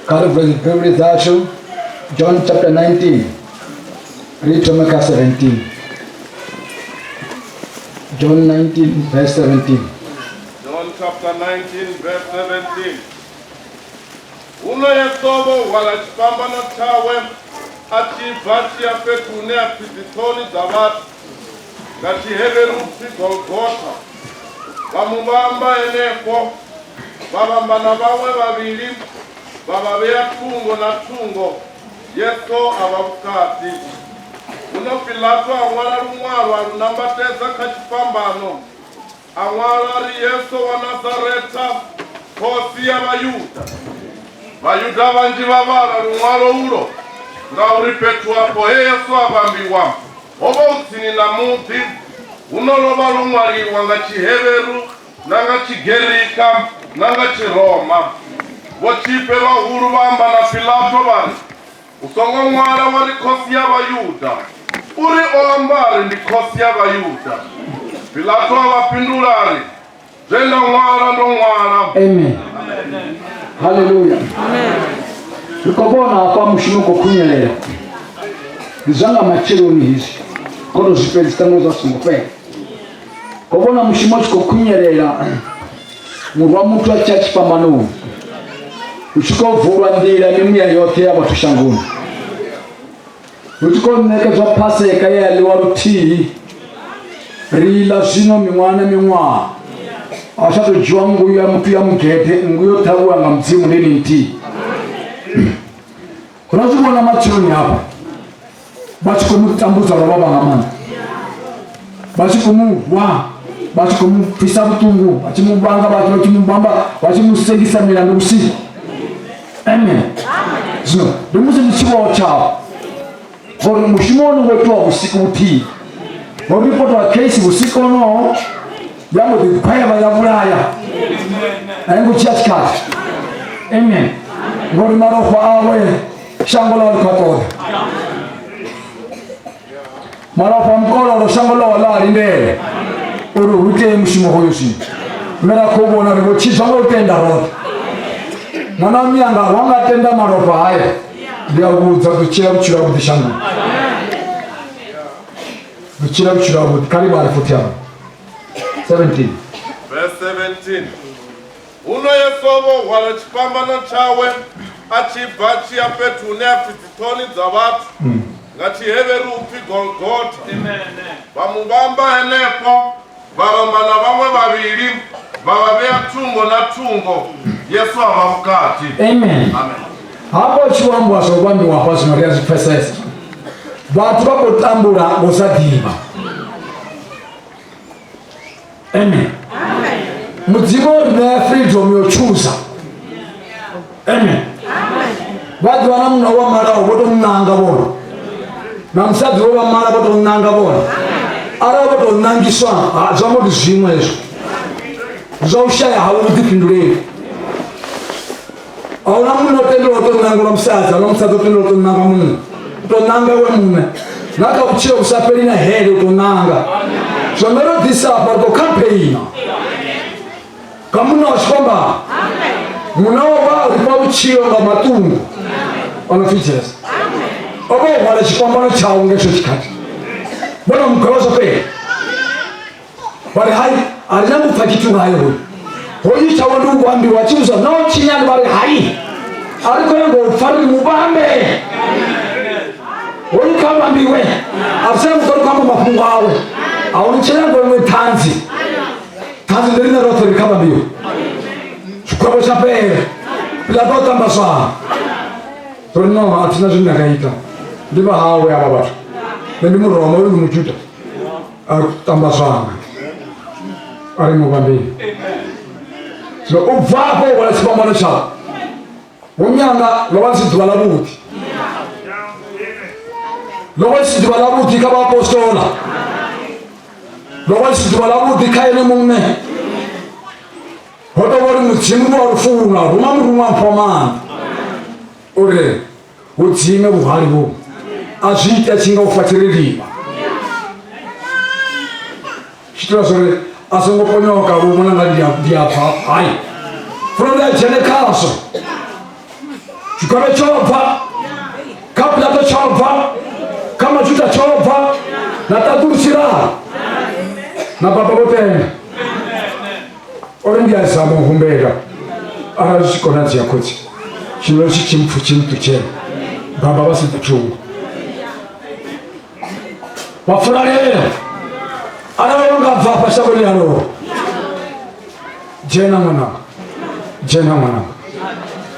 Calvary's favorite version, John chapter 19. Read from verse 17. John 19, verse 17. John chapter 19, verse 17. Uno yesovo wala chipambano chawe achibva chiyapetune apizitoni dzavatu ngachiheverusi Golgotha vamuvamba enepo vavambana vamwe vaviri vavaveya tungo na tungo Yesu ava vukati. Uno Pilato amwala lumwalo alunambatedza kachipambano amwala ari Yesu wa Nazareta khosi ya Vayuda vanji vavala lumwalo ulo ngauri petwapo Yesu avambiwa ovo utsini na muti unolova lumwaliwa nga Chiheveru nanga Chigerika nanga Chiroma vochipe vahulu vamba na Pilato vari usongo mwala wari khosi ya Vayuda uri oambari ndi khosi ya Vayuda. Pilato avapindulari zvenda mwala ndo mwala. Amen. Hallelujah. Amen. Tukabona kwa mushinuko kunyelera bizanga machironi hizi kodo zipezitano za sumupe kubona mushimochiko kunyelera murwa mutu wa church pambano uchiko vurwa ndira mimya yote y'abatushanguni uchiko nekezwa paseka yaliwa ruti rila zino mimwa ashato jwangu ya mtu ya mkete nguyo tabuwa nga mzimu nini nti kunazubona machironi hapa bachikumutambuza bababa ngamana bachikumuwa bachikufisa butungu bachimubanga bachimubamba bachimusengisa milandu usiku. Amen. Zino ndomuze nichiwa chao vori mushimono wetu wa usiku uti vori poto wa kesi usiku no yango dipaya bayavulaya ayengo chiachikati. Amen. Vori maroho awe shangola walikatoda maroho mkolo shangola walali ndele uru hute mushimo hoyoshi mera kubona ribo chizango utenda roda mwana mianga wanga tenda maroho haya ndia kuza kuchira kuchira kudishangu kuchira kuchira kudi karibu alifutia 17 verse 17. Uno yesovo wala chipambano chawe achibva chiyapetune apizitoni dzavatu ngachiheverupi Golgotha. Vamuvamba enepo vavambana vamwe vaviri vavaveya tungo na tungo Yesu ava vukati. Amen. Hapo chiwambo asogwambi wapasi maria zipesesa vatu vakotambura gosadiva. Amen. Mudzivo rine freedom yochuza. Amen. Vatu vana muna wamarawo voto munanga vona na musadzi wovamara voto munanga vona ara voto nangiswa zvamoti zvimwe izvo zvaushaya haunotipindurei auna munhu otendera kutonangura musadzi auna musadzi otendera kutonanga munhu utonanga wemume nakakuchira kusaperina here utonanga zvamerodhisapa utokampeina kamuna wachifamba munaova uripa uchiro nga matungu anofichesa obohwala chipambano chawo ngecho chikati bona mugaloza pe vari hai harina kupfa chitungayo huyu hoyu chawo ndikuambiwa chiuza nawo chinyani vari hai ari kwenengofariri mubambe hoyu kavambiwe arisina mutori kwamba mafungo awe aunichenemboimwe tanzi nderine roto rikavambiwe chikwavo chapere pilatotamba sva torino hatina zvinakaita ndiva hawe ava vatu nendimuroma uri mujuda ari kutamba zvanga ari muvamberi so ubvapo wala chipambano chavo wonyanga lovanisidziva lavuti lovanisidziva lavuti kavapostola lovanisidziva lavuti kaine mumwe hotovori mudzimu warufunga ruma murumwa mpomana ure udzime vuhari vo azviiti achinga ufatiririva chitora zvore asongoponyoka vomonanga ndiapfa hai furonda jenekaso chikome chova kapulato chova kama chuta chova na tadursira na baba bote orindia samu humbera arashikona yakoti chino chimfu chimtu che baba basi tuchungu wafurale arawanga papa sabuli alo jena mwana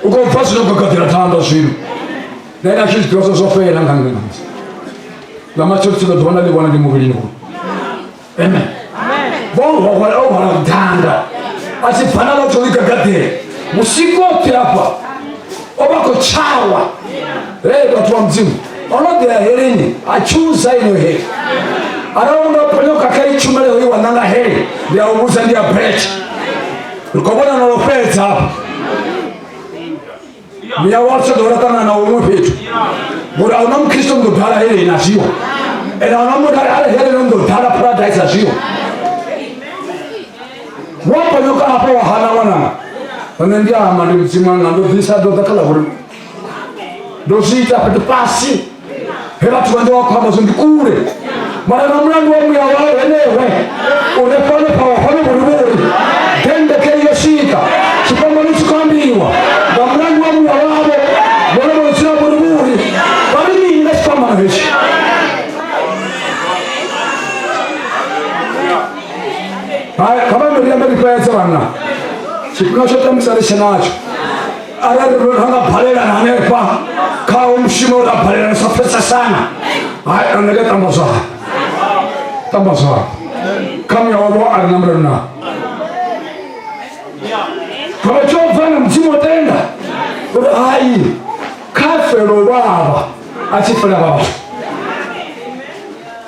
uko mfasi nuko katira tando shiru na ina kitu kwa sofa ya ngangana la macho tunaona le bwana dimubili nuko amen bongo wala tanda asifana la tulika katire musikote hapa obako chawa watu wa mzimu onode ya herini achuza ino he araona ponyoka kai chuma leo hii wananga heri ndio ubuza ndio breach ukobona na lopeza hapa mia watu doratana na umu petu bora unam kristo ndo dala heri na sio era unam dala heri ndo dala paradise na sio wapo nyoka hapa wahana wana wanandia amani mzima ndo visa ndo takala buru ndo sita pete pasi hela tuandoa kwa mazungu kule mara mlango wa mwa wao wenyewe unapona kwa wafanye buru tende kile shika chipamba ni chikambiwa na mlango wa mwa wao wale wasio buru bali ni nashikama hishi haya kama ndio ndio kwa sana sikuna shota msarisha nacho araruranga phalela nanepa ka umshimo la phalela sofesa sana haya anele tambaza kama yao anamrona kama chofana mzimo tenda hai kafero baba achifana baba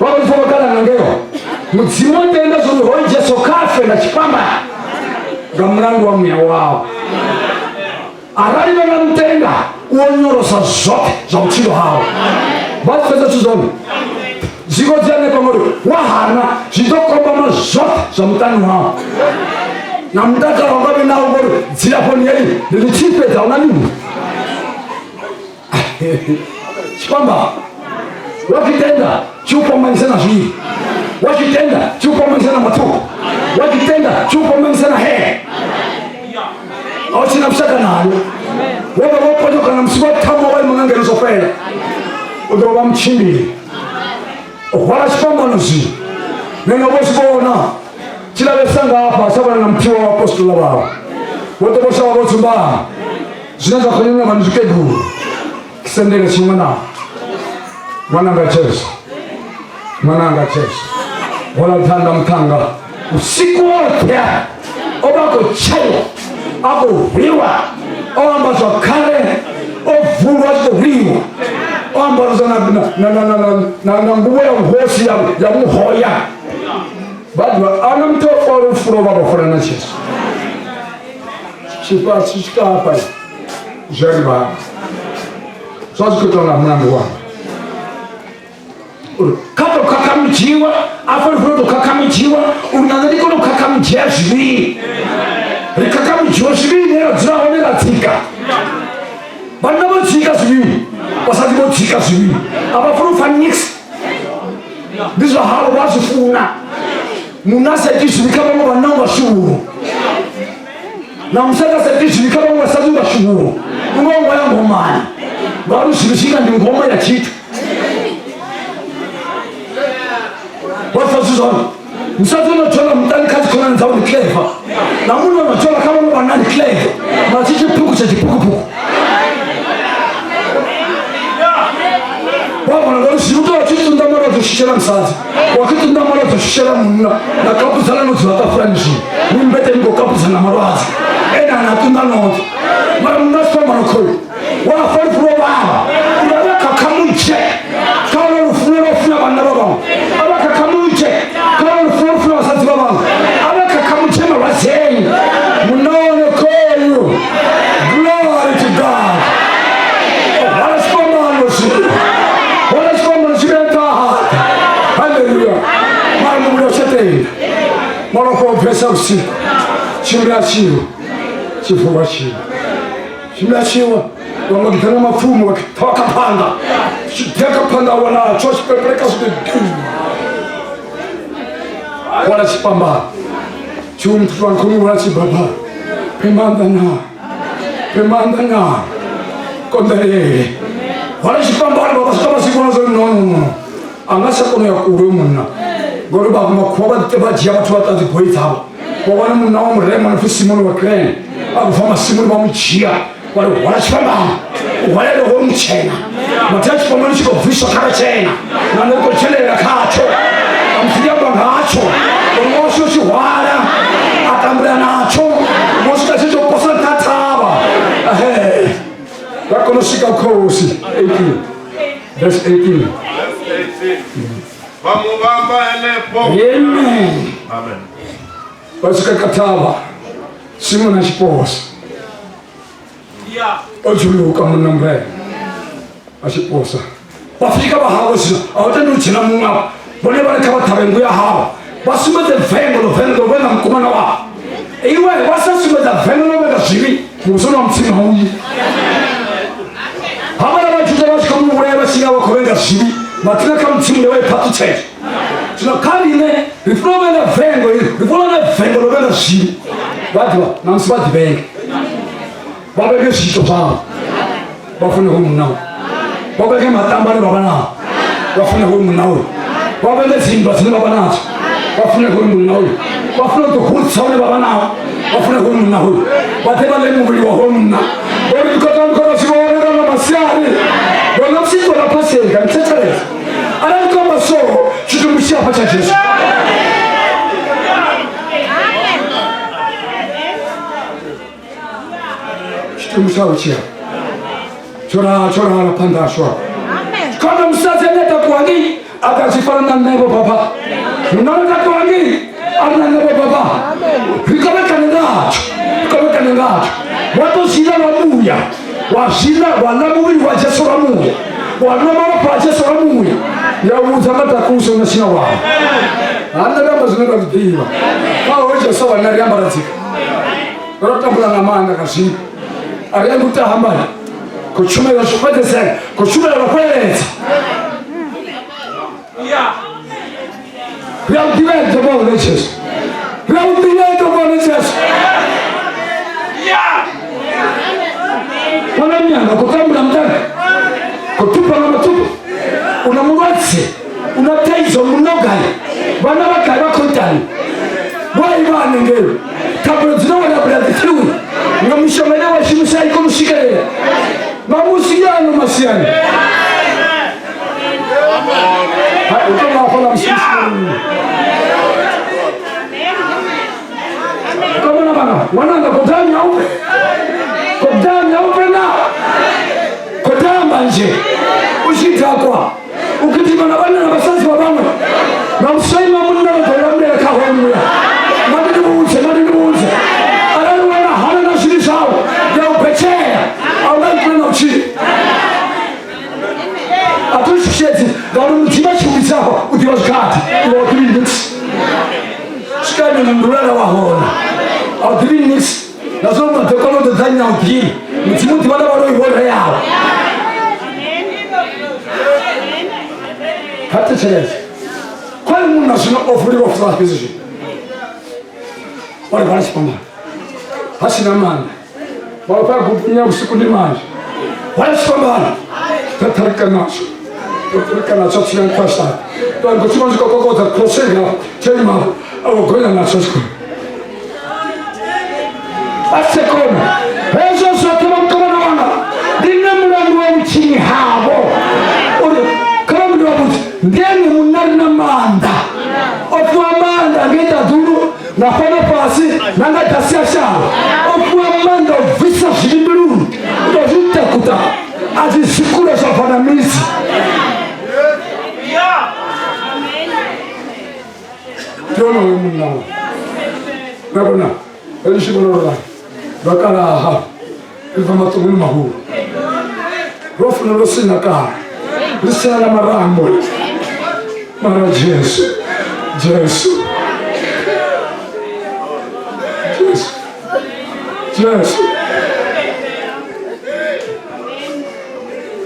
wao fokala ngeo mzimo tenda zo hoje so kafe na chipamba gamrangu wa mya wao arali na mtenda uonyorosa zote za mchilo hao basi pesa tuzoni ziko jane pamoja wahana zidokomba zote za mtani hao na mtaka wangapi na uboro zilaponi yeli nilichipe za unanini kwamba wakitenda chupa maisha hii wakitenda chupa maisha matu wakitenda chupa maisha he au sina mshaka nalo wewe wapo nyoka na msiba kama wale manganga zofela ndio wamchimbi wala shamba nusi neno bosibona kila besanga hapa sababu na mtio wa apostoli wao wote bosha wa botumba zinaza kunyanya manzuke du kisendele simana mwananga chesi wala tanda mkanga usiku wote obako chayo abo riwa ambazo kale ovulwa riwa ambazo na nguo ya uhosi ya muhoya badwa anamtofa ufuro baba fulana chesu chika hapa jeriba sasa kutona mnangu wa kato kakamjiwa afa fudo kakamjiwa unanadiko kakamjia jwi rikakamjiwa jwi nero zao nera tika bana bo tika jwi wasadi bo tika jwi aba furu fanix bizo halo wasifuna munasa dishu kama mo bananga shuru na msaka sedishi kama mo wasadi wa shuru ngomba ya ngomani baru shirishika ndi ngoma ya kitu wafasuzona msatu unachola mtani kazi kuna nzao ni clever na munu unachola kama mwana nani clever machiche puku cha jipuku wako na gari shiruto wakitu ndamara tushishela msazi wakitu ndamara tushishela muna na kapu sana nusu hata franshi nimbete niko kapu sana marwazi ena anatunda noto mara mnaswa marokoi wafari fuwa baba unaweka kamuche kama ufuwa ufuwa banda baba abaka kamuche kama ufuwa wasazi baba abaka kamuche mawazeni munaone koyu glory to God wala sikomano shibeta hallelujah mara mbulo chete mara kwa pesa usiku chimla chiwa chifuwa chiwa chimla chiwa wangakitana mafumu wakapanda shitakapanda wana choshi pepeleka wala chipamba chumtu wankunu wala chibaba pemandana kondere wala chipamba wala baba kama sikona zo no angasa kono ya kurumuna goro ba makuba teba jia watu watazi poita wala munna wa mrema na fisimoni wa kren abu fama simoni ba mchia wala chipamba wala lo mchena matachi pamani chiko visho kama chena na ndiko chele ya kacho amsijamba ngacho omosho si wala atambra nacho mosika sicho posa tataba wakonoshika kosi 18 verse 18 Bamubamba elepo. Amen. Amen. Wasika kataba simona chiposa ojulu kama nambre asiposa wafika bahawosi awatendo china munga bone bale kaba tabengu ya hawa basumete vengo wena mkumana wa iwe wasasumete vengo wena shibi musona mtsina huyi hamana bachuja bashikamu ureba singa bakobenga shibi matina kama mtsimu lewe patu che tuna kaline bifrome na vengo wena shibi badwa na msibati bengi babeke shito pa bafune humunao babeke matambali babana bafune humunao babeke simba sine babana bafune humunao bafune to hutsaune babana bafune humunao bateba le mubili wa humuna bori tukatanga siwona na masiari bona msiko na pase kantetare ala kama so chitumishia pacha Yesu tumshauchia chora na panda shwa kama msazemeta kuangi akazifana na nebo baba unaona kuangi ana nebo baba kama kanenga watu sila wamuya wasila wala mubi wa Yesu ramuya wala mama pa Yesu ramuya ya uzamata kuso na sina wa anda kama zinaenda vipiwa hao wote sawa na riamba ratika rota bula na manda kashi arianguta hambana kuchumela shopete sana kuchumela kweleza ya udivento bom Jesus ya udivento bom Jesus wana mianga kutambula mtaka kutupa na matupa unamwatse unataizo mnogai bana bakari bakotani bwai bane ngero kabla zinawana brother ngamishomene washimusha iko mushikere mamusiyano masiyano utoma kola mshishimo kama na bana wananga kodani aupe na kodamba nje ushitakwa ukitima na bana na basazi wa bana na mshaima munna kwa mle kahomya madini muunze ya upechea au kuna uchi atusheti garu mtima chubisako utiwashikati iwo 3 minutes shikani ndulala wahona au 3 minutes nazoma tokolo dazanya uti mtimuti wala walo ihora yao hata chelezi kwa nini mnasema ofuri wa position wale wanasipamba hasina maana wapa kupunya usiku ni maji wala shambana tatarika nacho chini kasta kwa kuchuma ziko kokota prosega chema au kwenda nacho siku asekona hizo sote mkoma na wana dinga mlango wa chini habo kama ndio ndeni munari na manda ofwa manda ngeta duru na fana pasi nanga tasia shao ofwa manda visa shimbiru ndio kuta azi sikula za fanamizi Jono munna Nabona elishibona bakala ha ilfama tumul mahu rofu na rosina ka risala marambo mara Yesu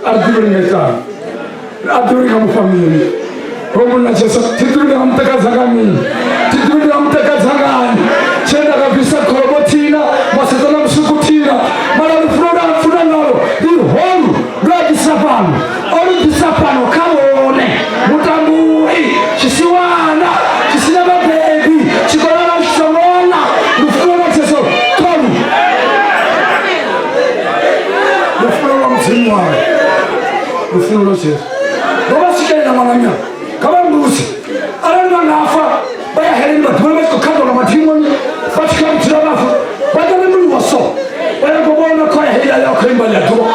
ardiringekana aduringa mufamili Romuna Jesu tidurida mtakazangani tidurida mtakazangani chenda kabisa korobotina masezana msukutina mara mfuna nalo hii holu blood sapano olu disapano kabone mutambui chisiwana chisina baby chikolana mshamona mfuna Jesu tolu mfuna msimwa mfuna Jesu baba sikena mwanamia kama mbuzi alana nafa baya helima tuwe ko kando na matimoni batika mtirafu badala mu waso baya ko bona ko hela ya ko imbali to